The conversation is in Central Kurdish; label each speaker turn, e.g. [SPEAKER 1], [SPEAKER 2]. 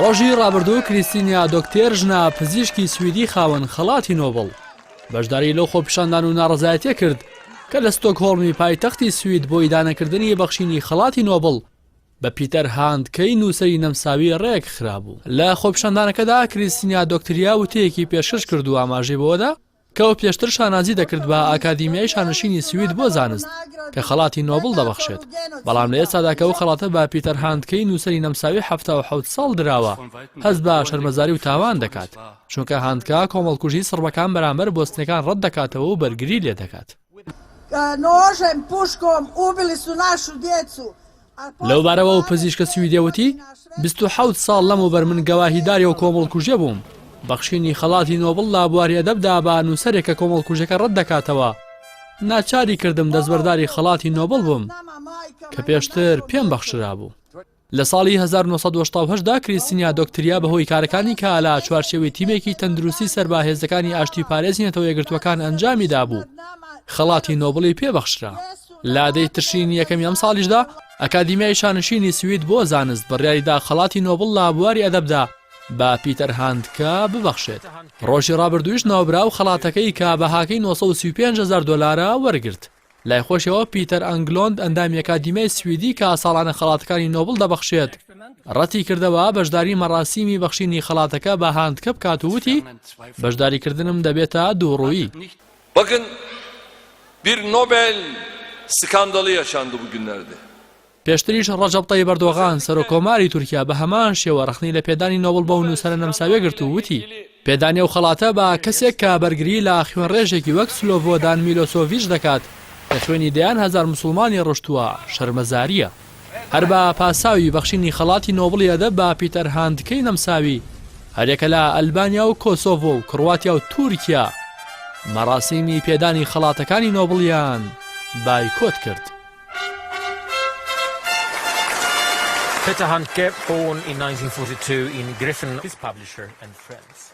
[SPEAKER 1] ڕۆژی ڕابردوو کریستینیا دۆکتێر ژنا پزیشکی سویدی خاوەن خەڵاتی نۆبڵ بەشداری لەو خۆپیشاندان و ناڕزایەتیە کرد کە لە ستۆکهۆڵمی پایتەختی سوید بۆ ئیدانەکردنی بەخشینی خەڵاتی نۆبڵ بە پیتەر هاندکەی نووسەری نەمساوی ڕێک خرابوو. لە خۆپیشاندانەکەدا کریستینیا دۆکتریا وتەیەکی پێشکەش کرد و ئاماژەی بۆدا کە ئەو پێشتر شانازی دەکرد بە ئاکادیمیای شانشینی سوید بۆ زانست کە خەڵاتی نۆبڵ دەبەخشێت، بەڵام لە ئێستادا کە ئەو خەڵاتە بە پیتەر هاندکەی نووسەری نەمساوی 77 ساڵ دراوە هەست بە شەرمەزاری و تاوان دەکات، چونکە هاندکە کۆمەڵکوژی سڕبەکان بەرامبەر بۆستنەکان ڕەت دەکاتەوە و بەرگری لێ دەکات. لەو بارەوە و پزیشکە سویدێوتی 27 ساڵ لەمەوبەر من گەواهیداری و کۆمەڵکوژێ بووم. بەخشینی خەڵاتی نۆبڵ لە بواری ئەدەبدا بە نووسەرێکە کۆمەڵکوژەکە ڕەت دەکاتەوە. ناچاری کردم دەستبەرداری خەڵاتی نۆبڵ بووم کە پێشتر پێم بەخشرا بوو. لە ساڵی 1970دا کریستینیا دۆکتریا بەهۆی کارەکانی کە لە چوارچێوەی تیمێکی تەندروستی سەرباهێزەکانی ئاشتی پارێزی نەتەوە یەکگرتووەکان ئەنجامیدا بوو. خەڵاتی نۆبڵی پێبەخشرا. لە دەی تشرینی یەکەمی ئەم ساڵیشدا ئەکادیمیای شانشینی سوید بۆ زانست بڕیاریدا خەڵاتی نۆبڵ لە بواری ئەدەبدا با پیتەر هاندکە ببەخشێت. ڕۆژی ڕابردوویش ناوبراو خەڵاتەکەی کە بەهاکەی 935,000 دۆلارە وەرگرت. لای خۆشەوە پیتەر ئەنگلۆند ئەندامی ئەکادیمیای سویدی کە ساڵانە خەڵاتەکانی نۆبڵ دەبەخشێت ڕەتی کردەوە بەشداری مەراسیمی بەخشینی خەڵاتەکە بە هاندکە بکات و وتی بەشداریکردنم دەبێتە دووڕووی.
[SPEAKER 2] Bakın bir Nobel skandalı yaşandı bugünlerde.
[SPEAKER 1] پێشتریش ڕەجەب تەیب ئەردۆغان سەرۆکۆماری تورکیا بە هەمان شێوە ڕەخنی لە پێدانی نۆبڵ بە نووسەرە نەمساوی گرت و وتی پێدانی ئەو خەڵاتە بە کەسێک کە بەرگری لە خوێن ڕێژێکی وەک سلۆڤۆدان میلۆسۆڤیچ دەکات کە خوێنی دەیان هەزار موسڵمانی ڕۆشتووە شەرمەزاریە. هەر بە پاساوی بەخشینی خەڵاتی نۆبڵی ئەدەب بە پیتەر هاندکەی نەمساوی هەرێکە لە ئەلبانیا و کۆسۆڤۆ و کڕواتیا و تورکیا مەراسیمی پێدانی خەڵاتەکانی نۆبڵیان بایکۆت کرد.
[SPEAKER 3] Peter Handke, born in 1942 in Griffen, his publisher and friends.